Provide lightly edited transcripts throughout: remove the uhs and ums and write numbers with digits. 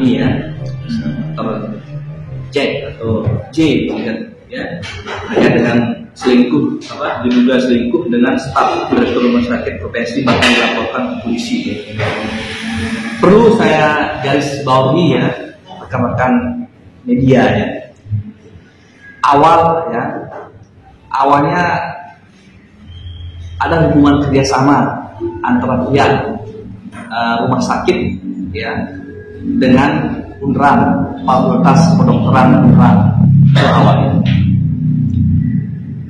kami ya, Dr. Jack atau J ya, terkait dengan diduga selingkuh dengan staf direktur rumah sakit provinsi, bahkan dilaporkan ke polisi ya. Perlu saya garis bawahi ya, rekan-rekan media ya. Awalnya ada hubungan kerjasama antara pihak rumah sakit ya dengan UNRAN, Fakultas Kedokteran UNRAN. Itu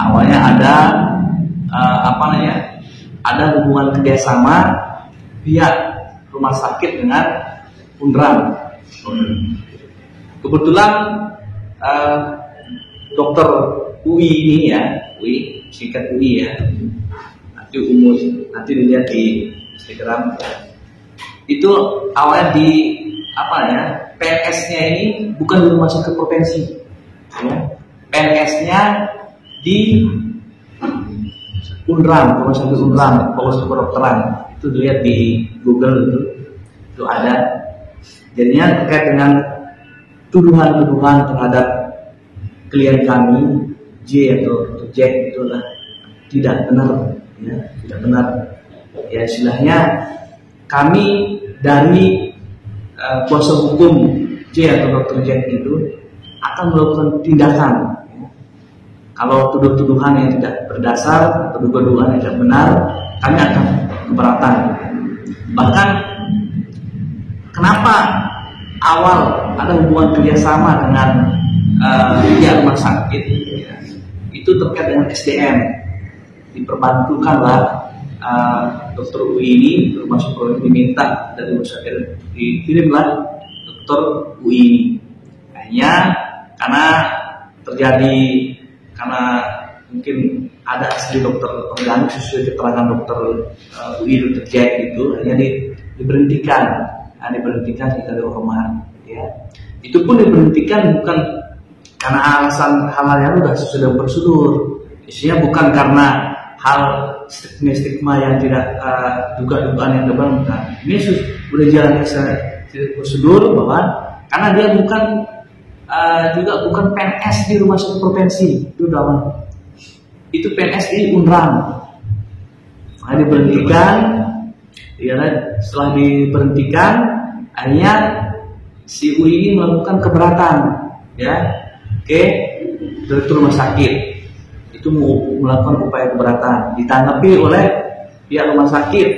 awalnya ada ada hubungan kerjasama pihak rumah sakit dengan UNRAN. Kebetulan dokter UI ini ya, UI singkat UI ya, nanti dilihat di Instagram. Itu awalnya di PNS-nya ini bukan di rumah sakit provinsi ya. PNS-nya di UNRAN, rumah sakit UNRAN, Fakultas Kedokteran. Itu dilihat di Google itu ada. Jadinya terkait dengan tuduhan-tuduhan terhadap klien kami J atau Jack itulah tidak benar ya, tidak benar ya. Istilahnya kami dari kuasa hukum J atau Dr. Jack itu akan melakukan tindakan ya. Kalau tuduhan yang tidak berdasar, tuduhan yang tidak benar, kami akan keberatan. Bahkan kenapa awal ada hubungan kerjasama dengan pihak rumah sakit ya, itu terkait dengan SDM. Diperbantukanlah dokter UI ini, rumah sakit diminta dari rumah sakit, dikirimlah dokter UI ini. Hanya karena mungkin ada asli dokter organik sesuai keterangan dokter UI, Dr. Jack itu hanya diberhentikan dari hormat ya. Itu pun diberhentikan bukan karena alasan hal-hal yang sudah sesuai dengan prosedur. Isinya bukan karena hal stigma yang tidak dugaan yang bukan. Ini sudah jalan prosedur bahwa karena dia bukan PNS di rumah sakit provinsi itu PNS di UNRAN. Nah, diberhentikan ya, setelah diberhentikan akhirnya si UI ini melakukan keberatan ya ke direktur rumah sakit. Itu melakukan upaya keberatan, ditanggapi oleh pihak rumah sakit,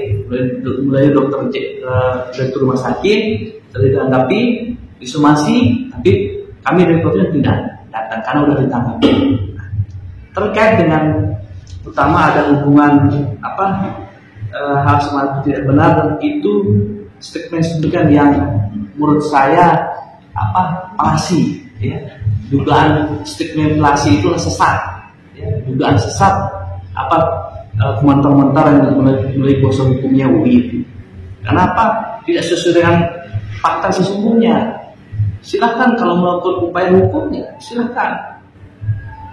mulai direktur rumah sakit, ditanggapi, disomasi, tapi kami direkturnya tidak datang karena sudah ditanggapi. Terkait dengan utama ada hubungan hal semacam itu tidak benar, dan itu statement yang menurut saya palsi ya. Dugaan stigmatisasi itu sesat ya. Dugaan sesat komentar-komentar yang mulai kuasa hukumnya UI. Kenapa tidak sesuai dengan fakta sesungguhnya? Silahkan kalau melakukan upaya hukumnya, silahkan.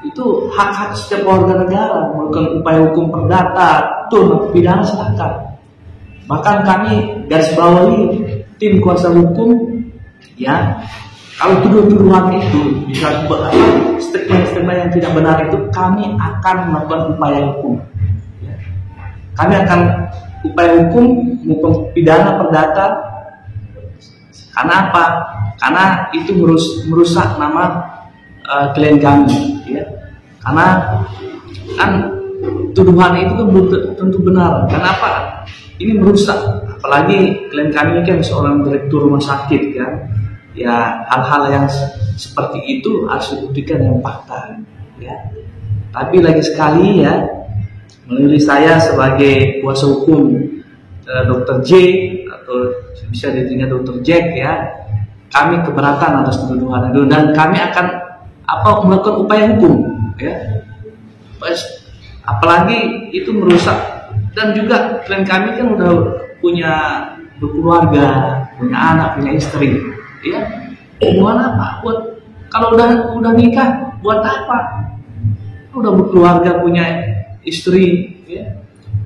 Itu hak-hak setiap warga negara melakukan upaya hukum perdata, pidana, silahkan. Bahkan kami garis bawahi tim kuasa hukum ya, kalau tuduhan itu bisa statement yang tidak benar itu kami akan melakukan upaya hukum ya. Kami akan upaya hukum pidana perdata. Karena apa? Karena itu merusak nama klien kami ya. Karena kan tuduhan itu kan belum tentu benar. Kenapa? Ini merusak, apalagi klien kami ini kan seorang direktur rumah sakit kan. Ya, hal-hal yang seperti itu harus dibuktikan dengan fakta ya. Tapi lagi sekali ya, melalui saya sebagai kuasa hukum Dr. J atau bisa ditinggal Dr. Jack ya, kami keberatan atas tuduhan itu dan kami akan melakukan upaya hukum ya. Apalagi itu merusak, dan juga klien kami kan udah punya berkeluarga, punya anak, punya istri ya. Buat apa? Kalau udah nikah buat apa? Udah berkeluarga, punya istri ya.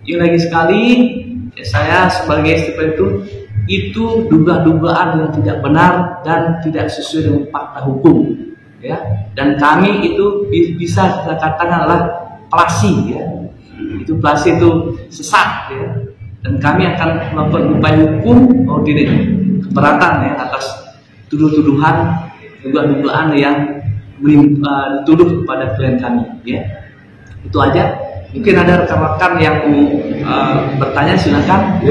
Yang lagi sekali ya, saya sebagai istri itu itu dugaan yang tidak benar dan tidak sesuai dengan fakta hukum, ya. Dan kami itu bisa kita katakan adalah plasi, ya. Itu plasi itu sesat, ya. Dan kami akan melakukan upaya hukum mau tidak keberatan, ya, atas tuduhan dugaan yang dituduh kepada klien kami, ya. Itu aja. Mungkin ada rekan-rekan yang mau bertanya, silakan.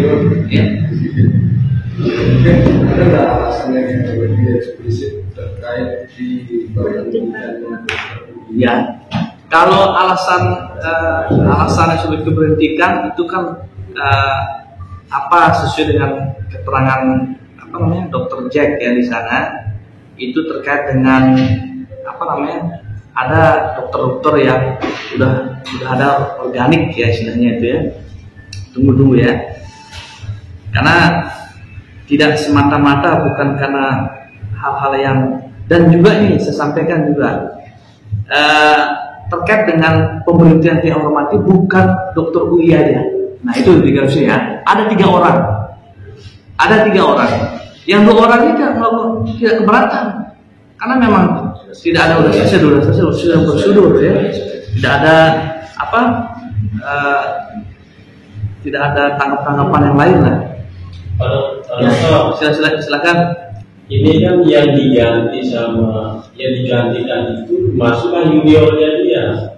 Ya. Ada nggak alasan yang lebih eksplisit terkait di Ya, kalau alasan yang sudah diberhentikan itu kan sesuai dengan keterangan Dr. Jack, ya, di sana itu terkait dengan ada dokter-dokter yang sudah ada organik, ya, istilahnya itu, ya. Tunggu ya, karena tidak semata-mata bukan karena hal-hal yang, dan juga ini saya sampaikan juga terkait dengan pemberhentian yang hormati bukan dokter UI aja. Nah, itu digarisbawahi, ya. Ada 3 orang. Ada 3 orang. Yang 2 orang ini tidak keberatan. Karena memang tidak ada sudah prosedur, ya. Tidak ada tidak ada tanggapan yang lain lah. Silakan. Ini kan yang digantikan itu masukkan juniornya dia.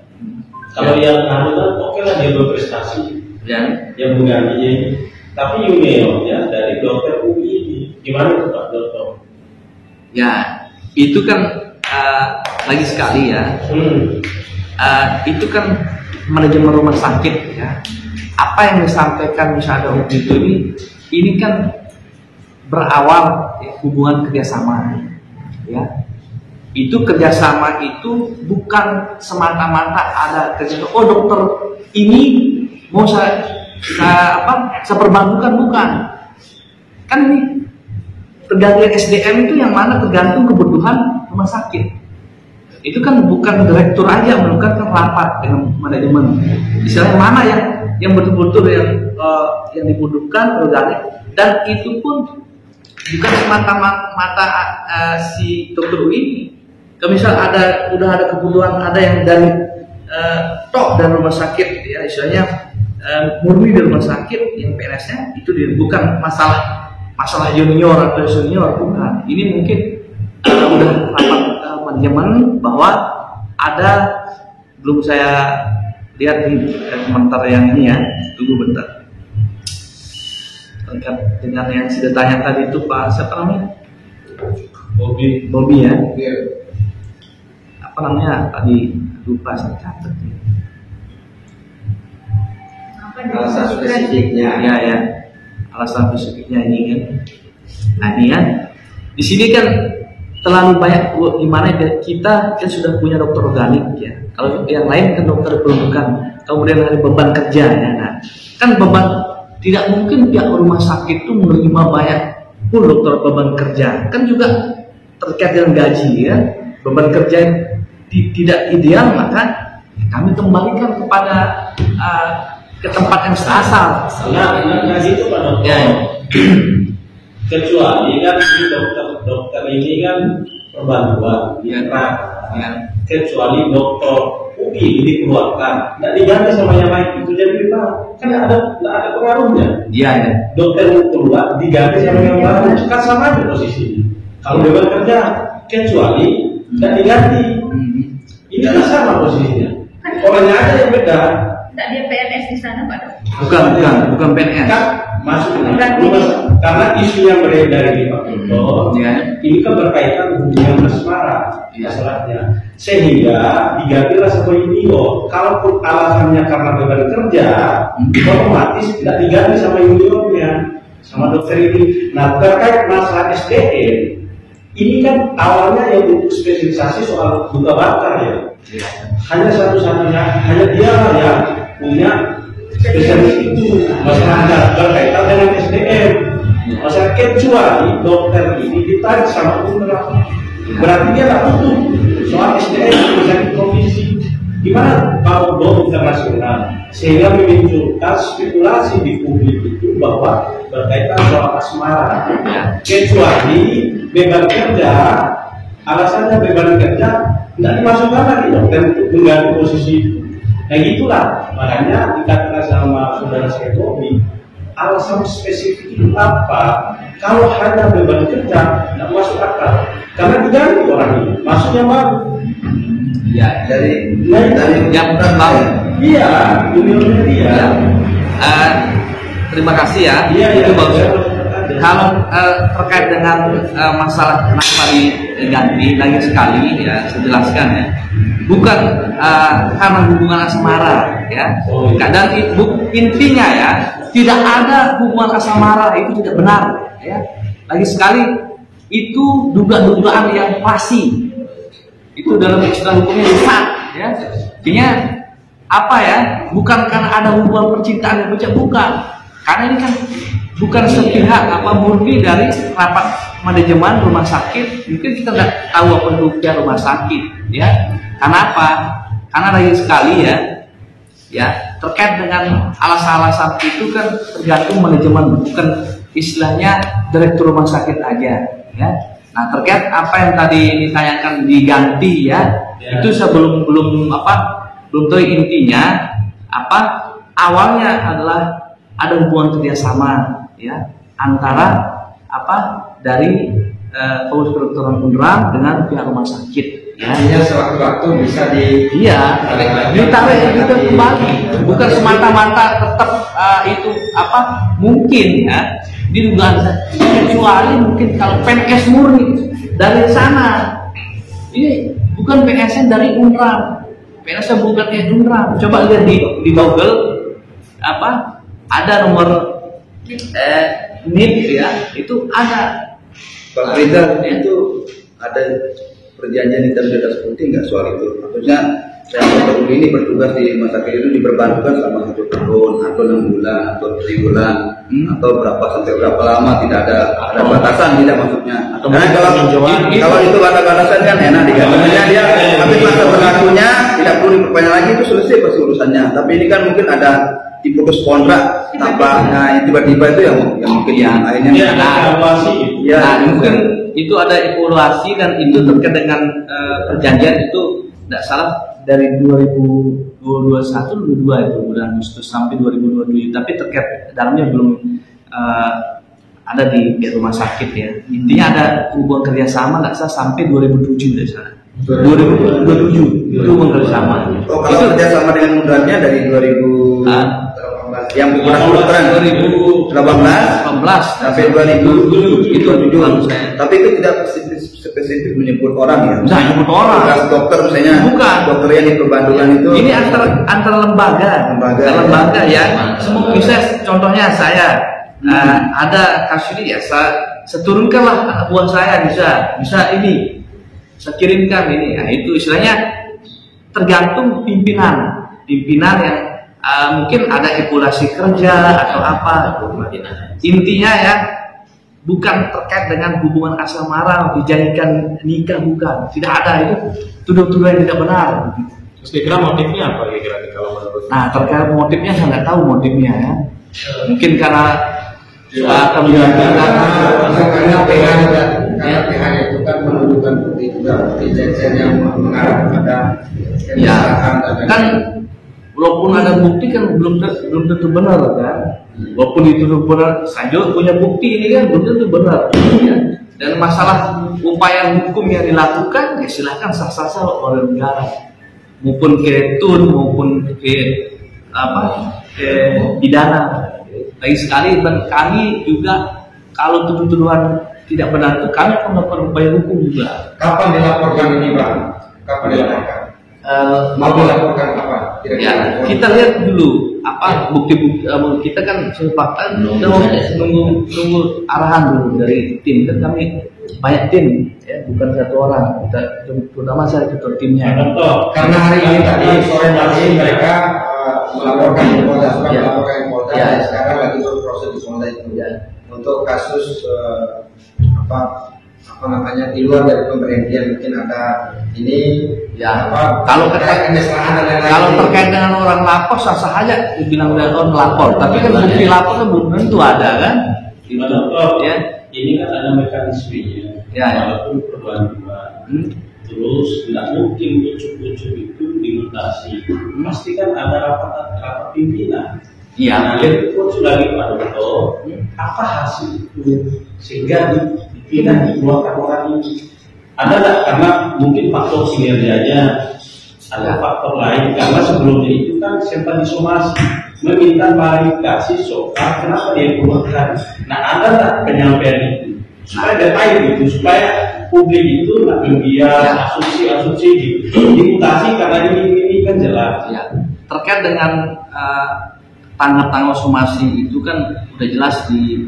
Kalau yang kan oke lah, dia berprestasi, ya, yang menggantinya ini. Tapi juniornya dari dokter UI, gimana itu Pak Dokter? Ya, itu kan lagi sekali, ya. Itu kan manajemen rumah sakit, ya. Apa yang disampaikan misalnya waktu itu ini kan berawal, ya, hubungan kerjasama, ya. Itu kerjasama itu bukan semata-mata ada kerjasama. Oh, dokter ini mau saya perbantukan, bukan. Kan ini tergantung SDM itu yang mana tergantung kebutuhan rumah sakit. Itu kan bukan direktur aja melakukan rapat dengan manajemen. Misalnya mana yang betul-betul yang dibutuhkan organik, dan itu pun bukan semata-mata si dokter ini. Kalau misal udah ada kebutuhan, ada yang dari top dan rumah sakit, ya, istilahnya murni dari rumah sakit yang PNS-nya itu bukan masalah junior atau senior, bukan. Ini mungkin udah rapat manajemen bahwa ada, belum saya lihat di komentar yang ini, ya. Tunggu bentar. Terkait dengan yang sudah tanya tadi itu Pak siapa namanya? Bobby, ya. Apa namanya tadi, lupa saya catat. alasan spesifiknya? Ya. Alasan spesifiknya ini kan. Nah, ini kan di sini kan terlalu banyak, gimana kita kan sudah punya dokter organik, ya. Kalau yang lain kan dokter peruntukan, kemudian ada beban kerja, ya. Nah, kan beban, tidak mungkin pihak rumah sakit itu menerima banyak pun dokter beban kerja, kan juga terkait dengan gaji, ya. Beban kerja yang tidak ideal, maka kami kembalikan kepada ke tempat yang asal. Nah itu Pak Dokter. Ya. Kecuali kan dokter ini kan perbantuan, Ya. Kecuali dokter UI dikeluarkan, nggak diganti sama yang lain, itu jadi Pak, kan nggak ada pengaruhnya. Iya, ya. Dokter keluar diganti sama yang baru, kan sama aja posisinya. Kalau dia bekerja, kecuali nggak diganti, ini kan sama posisinya. Orangnya aja yang beda. Tidak dia PNS di sana Pak Dok? Bukan PNS. Kan masuk karena isu yang beredar di Pak Dokter, ini kan berkaitan dengan asmara, masalahnya. Sehingga digantilah sama junior. Kalaupun alasannya karena beban kerja, otomatis tidak diganti sama juniornya, sama dokter ini. Nah, terkait masalah SDM, ini kan awalnya yang untuk spesialisasi soal duka bakar, ya. Hanya satu-satunya, hanya dia yang punya spesialis itu. Masalah berkaitan dengan SDM. Masalah kecuali dokter ini ditarik sama UNRWA, berarti dia tak butuh soal SDM sakit provinsi. Gimana kalau internasional, sehingga memunculkan spekulasi di publik itu bahwa berkaitan soal asmara. Ya. Kecuali beban kerja, alasannya beban kerja tidak dimasukkan lagi dong dan untuk mengganti posisi itu. Nah gitulah, makanya dikatakan sama saudara Sekobi, alasan spesifik itu apa? Kalau hanya beban kerja, tidak masuk akal. Karena diganti orang ini, maksudnya baru. Ya, dari yang tahu. Iya, juniornya dia. Ya. Terima kasih ya. Iya, itu iya, bagus. iya. Kalau terkait dengan masalah kenapa diganti lagi sekali ya, saya jelaskan ya. Bukan karena hubungan asmara ya. Dan intinya ya, tidak ada hubungan asmara, itu tidak benar ya. Lagi sekali itu dugaan yang pasti. Itu dalam istilah hukumnya sesat ya. Artinya apa ya? Bukan karena ada hubungan percintaan yang becak, bukan. Karena ini kan bukan sepihak murni dari rapat manajemen rumah sakit. Mungkin kita nggak tahu apa bentuknya rumah sakit ya. Karena apa? Karena lagi sekali ya terkait dengan alasan-alasan itu kan tergantung manajemen, bukan istilahnya direktur rumah sakit aja ya. Nah, terkait apa yang tadi ditanyakan diganti ya. Itu saya belum tahu intinya apa. Awalnya adalah ada hubungan kerjasama ya antara dari Polres Kedokteran Unram dengan pihak rumah sakit ya. Artinya sewaktu-waktu bisa ditarik itu kembali, bukan semata-mata tetap itu mungkin ya diduga, kecuali mungkin kalau PNS murni dari sana. Ini bukan PNS dari Unram, PNS bukan Unram. Coba lihat di Google ada nomor NIP ya, itu ada. Pak Rizal itu ada perjanjian hitam di atas putih nggak soal itu? Maksudnya saya dokter ini bertugas di rumah sakit itu diperbantukan selama 1 tahun atau 6 bulan atau 3 bulan atau berapa sampai berapa lama, tidak ada batasan, tidak maksudnya. Karena kalau itu batasan kan enak dikatakannya dia habis masa berlakunya tidak perlu diperpanjang lagi, itu selesai pasti urusannya. Tapi ini kan mungkin ada diputus kontrak tanpa tiba-tiba itu yang mungkin yang akhirnya mungkin itu ada evaluasi dan itu terkait dengan perjanjian itu tidak salah dari 2021 itu bulan Agustus sampai 2022, tapi terkait dalamnya belum ada di rumah sakit ya. Intinya ada hubungan kerjasama nggak salah sampai 2007 dari sana. 2027 itu hubungan kerjasama. Oh, kalau kerjasama dengan Unramnya dari 2000 yang kedokteran 2018 sampai 2007 itu tapi itu tidak spesifik menyebut orang ya. Tidak menyebut orang. Bukan dokter misalnya. Bukan. Dokter yang diperbantukan itu. Ini antara lembaga ya. Semua bisa contohnya saya ada kasus ini ya, saya turunkanlah anak buah saya bisa ini. Saya kirimkan ini. Nah, itu istilahnya tergantung pimpinan yang mungkin ada evaluasi kerja atau apa. Intinya ya bukan terkait dengan hubungan asmara dijadikan nikah, bukan, tidak ada, itu tuduh-tuduhan yang tidak benar. Terus kira motifnya apa kira-kira kalau menurut? Nah, terkait motifnya saya nggak tahu motifnya ya. Mungkin karena pihak itu kan menunjukkan bukti juga, bukti yang mengarah kepada kan. Walaupun ada bukti kan belum tentu benar kan. Walaupun itu benar, saya juga punya bukti ini kan belum tentu benar. Ya. Dan masalah upaya hukum yang dilakukan, ya silakan sah-sah oleh negara, maupun ke tun maupun ke pidana. Lagi sekali dan kami juga kalau tuduhan tidak benar itu kami akan melakukan upaya hukum juga. Kapan dilaporkan ini Bang? Kapan dilaporkan? Mau dilaporkan apa? Ya, kita lihat dulu apa bukti-bukti kita kan sepakatan nunggu arahan dulu dari tim, kan kami banyak tim ya, bukan satu orang, kita terutama saya ketua timnya. Karena hari ini tadi sore tadi mereka melaporkan di Polda, melaporkan di Polda, dan sekarang lagi berproses di Polda itu untuk kasus apa namanya di luar dari pemberhentian mungkin ada ini Ya, apa kalau terkait kesalahan dan lain-lain. kalau terkait dengan orang lapor sah-sah aja dibilang dari orang lapor, tapi kan bukti lapor kan belum tentu ada kan? Ya. Ya. Ini kan ada mekanismenya. Ya, ya. Walaupun perbantuan. Terus tidak mungkin ucuk-ucuk itu dimutasi. Pasti kan ada rapat pimpinan. Iya. Nah, yang itu sudah Pak Dokter, apa hasil itu sehingga dipindah dikeluarkan orang ini? Ada nggak? Karena mungkin faktor kinerjanya, ada faktor lain. Karena sebelumnya itu kan sempat disomasi, meminta klarifikasi soal kenapa dia keluarkan. Nah, ada nggak penyampaian itu? Supaya detail itu, supaya publik itu nggak membias asumsi-asumsi dimutasi karena ini kan jelas. Ya. Terkait dengan tanggal somasi itu kan udah jelas di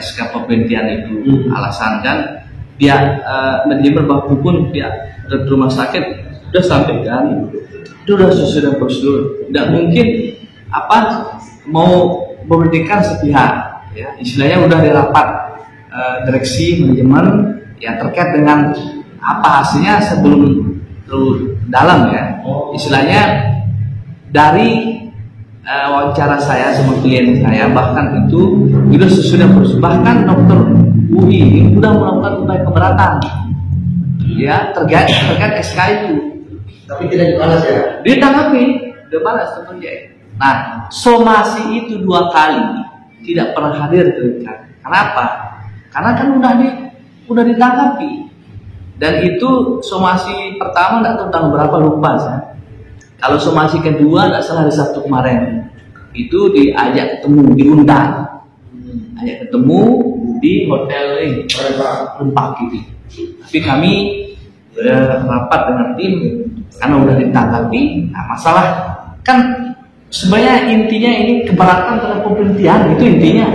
SK pemberhentian itu. Alasan kan dia manajemen bahwa pun dia dari rumah sakit udah sampaikan itu udah sesuai dengan prosedur, tidak mungkin mau memberhentikan sepihak ya, istilahnya udah di rapat direksi manajemen ya terkait dengan apa hasilnya sebelum terlalu dalam ya, istilahnya dari wawancara saya sama klien saya bahkan itu sudah sesuai dengan prosedur, bahkan dokter UI sudah melakukan upaya keberatan ya terkait SK itu, tapi tidak dibalas ya. ditanggapi, udah balas tentunya. Nah, somasi itu 2 kali tidak pernah hadir ke RIKAN. Kenapa? Karena kan udah ditanggapi. Dan itu somasi pertama tidak tahu tanggal berapa lupa saya. Kalau somasi kedua tidak salah hari Sabtu kemarin itu diajak ketemu, diundang, ajak ketemu di hotel Rempak gitu. Tapi kami rapat dengan tim karena udah ditanggapi. Nah, masalah kan sebenarnya intinya ini keberatan terhadap pemberhentian itu intinya.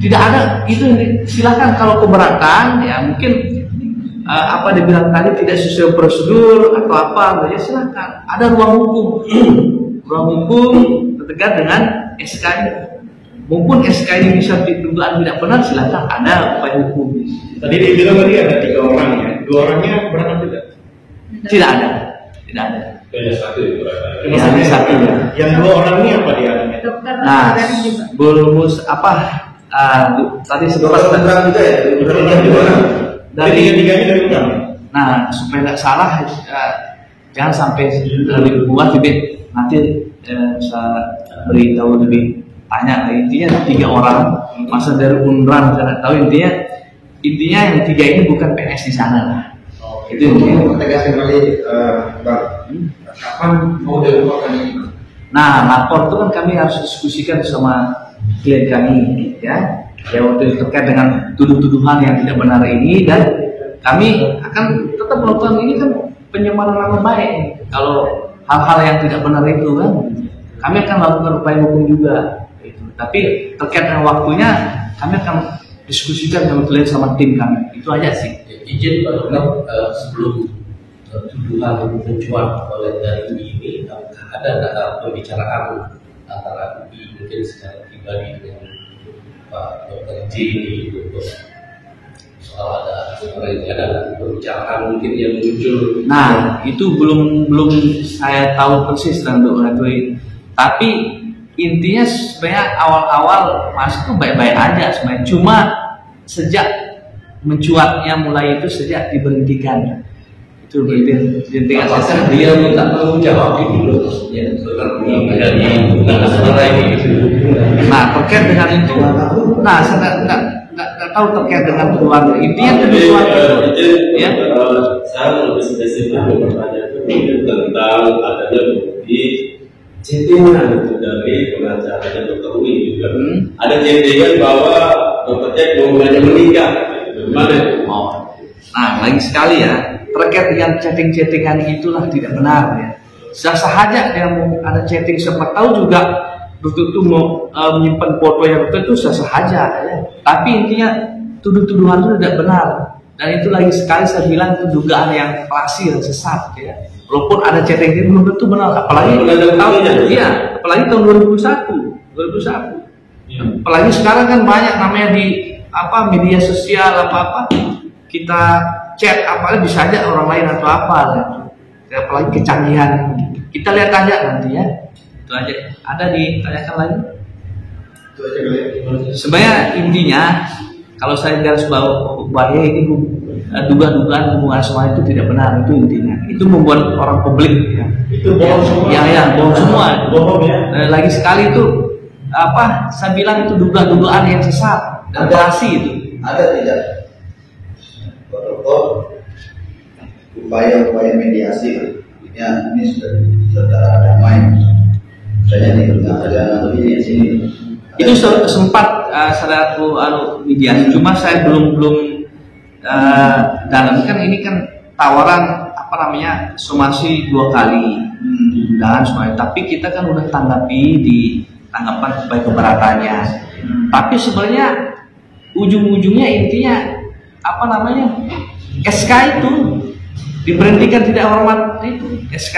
Tidak ada itu, silakan kalau keberatan ya mungkin apa dibilang tadi tidak sesuai prosedur atau apa ya silakan, ada ruang hukum terkait dengan SK ini. Maupun SK ini bisa didugaan tidak benar, silakan ada upaya hukum. Tadi dibilang tadi ada 3 orang ya, 2 orangnya berangkat tidak? Tidak ada. Hanya 1 ya berangkat. Ya, hanya 1 ya. Yang 2 orang ini apa dia? Dokter Nah, dari juga. belum tadi sempat juga ya. Dari 3-tiganya dari Unram. Nah, supaya nggak salah jangan sampai lebih buat jadi nanti saya beritahu lebih tanya. Intinya 3 orang masa dari Unram, saya nggak tahu intinya yang 3 ini bukan PNS di sana lah. Itu intinya. Tegaskan kembali Bang, kapan mau dilaporkan ini? Nah, lapor itu kan kami harus diskusikan sama klien kami ya waktu itu terkait dengan tuduh-tuduhan yang tidak benar ini, dan kami akan tetap melakukan ini kan penyemaran nama baik. Kalau hal-hal yang tidak benar itu kan kami akan melakukan upaya hukum juga gitu. Tapi terkait dengan waktunya kami akan diskusikan sama klien sama tim kami, itu aja sih. Izin Pak Dokter, sebelum tuduhan mencuat oleh dari ini, ada pembicaraan antara UI mungkin secara pribadi dengan Pak Dokter J ini untuk soal ada pembicaraan mungkin yang muncul. Nah, itu belum saya tahu persis tentang Dokter J. Tapi intinya sebenarnya awal-awal masuk tuh baik-baik aja sebenarnya. Cuma sejak mencuatnya mulai itu sejak diberhentikan. Itu berhentikan saya. Dia minta tanggung jawab itu loh, ya dari Nah, terkait dengan itu, nah saya nggak tahu terkait dengan keluarga. Intinya kebutuhan ya. Saya lebih spesifik bertanya itu tentang adanya bukti chattingan dari pengacaranya Dokter Wi juga. Ada chattingan bahwa Dokter Jack mau menikah. Gimana? Nah, lagi sekali ya, terkait dengan chatting-chattingan itulah tidak benar ya. Sah-sah aja dia mau ada chatting, siapa tahu juga dokter itu mau menyimpan foto yang dokter itu sah-sah aja ya. Tapi intinya tuduh-tuduhan itu tidak benar. Dan itu lagi sekali saya bilang itu dugaan yang palsu, yang sesat ya. Walaupun ada chatting itu belum tentu benar, apalagi tahun 2001. Apalagi sekarang kan banyak namanya di apa media sosial apa kita chat apa bisa aja orang lain atau apa gitu. Apalagi kecanggihan kita lihat aja nanti ya, itu aja. Ada ditanyakan lagi? Itu aja dulu ya. Sebenarnya intinya kalau saya garis bawahi ini duga-dugaan hubungan semua itu tidak benar, itu intinya. Itu membuat orang publik ya. Itu bohong semua. Ya bohong semua. Bohong ya. Lagi sekali itu apa? Saya bilang itu duga-dugaan yang sesat dan palsu itu. Ada tidak protokol upaya-upaya mediasi? Ya, ini sudah secara damai. Misalnya di tengah mediasi ini. Itu sempat saudara mediasi, cuma saya belum dalam kan ini kan tawaran apa namanya somasi 2 kali undangan semuanya, tapi kita kan udah tanggapi di tanggapan supaya keberatannya. Tapi sebenarnya ujung-ujungnya intinya apa namanya SK itu diberhentikan tidak hormat itu SK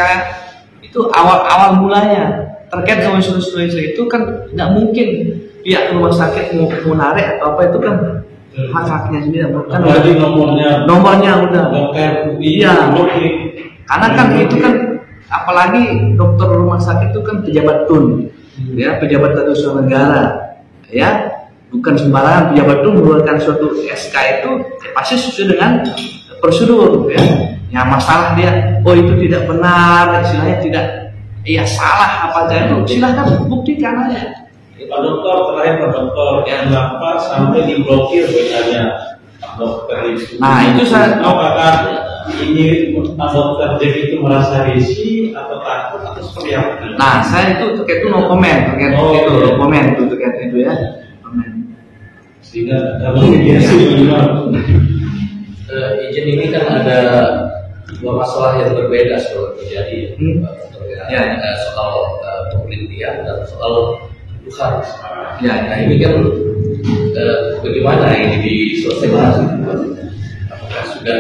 itu awal mulanya terkait dengan isu-isu itu kan tidak mungkin pihak rumah sakit mau narik atau apa itu kan hak-haknya sendiri kan nomornya udah iya karena kan itu kan apalagi dokter rumah sakit itu kan pejabat tun ya pejabat tata usaha negara ya bukan sembarangan pejabat tun mengeluarkan suatu SK itu pasti sesuai dengan prosedur ya masalah dia itu tidak benar istilahnya tidak salah apa aja itu silahkan buktikan aja. Pak Dokter terakhir Pak Dokter kenapa sampai diblokir WA-nya Pak Dokter itu? Nah itu saya apakah ini Pak Dokter Jack itu merasa risih atau takut atau seperti apa? Nah saya itu terkait itu no comment terkait itu no comment itu terkait itu ya. Sehingga kalau mediasi bagaimana? Izin ini kan ada 2 masalah yang berbeda soal terjadi soal penelitian dan soal tuduhan. Nah ini kan bagaimana ini diselesaikan? Apakah sudah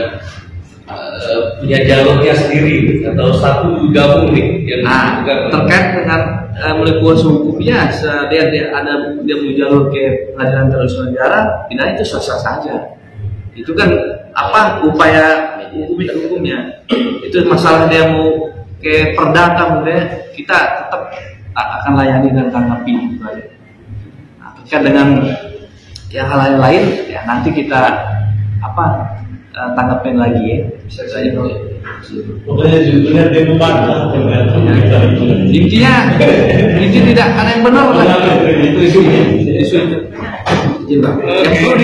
punya jalurnya sendiri atau satu gabung nih? Terkait dengan mulai kuasa hukumnya, dia mau jalur ke pengadilan tata usaha negara, tidak itu sah-sah saja. Itu kan apa upaya hukumnya? Itu masalah dia mau ke perdata kita tetap akan layani dan tanggapi. Terkait dengan hal-hal lain nanti kita tanggapin lagi ya. Bisa saja kalau pokoknya judulnya debat lah. Intinya tidak ada yang benar lah. Itu. Yang perlu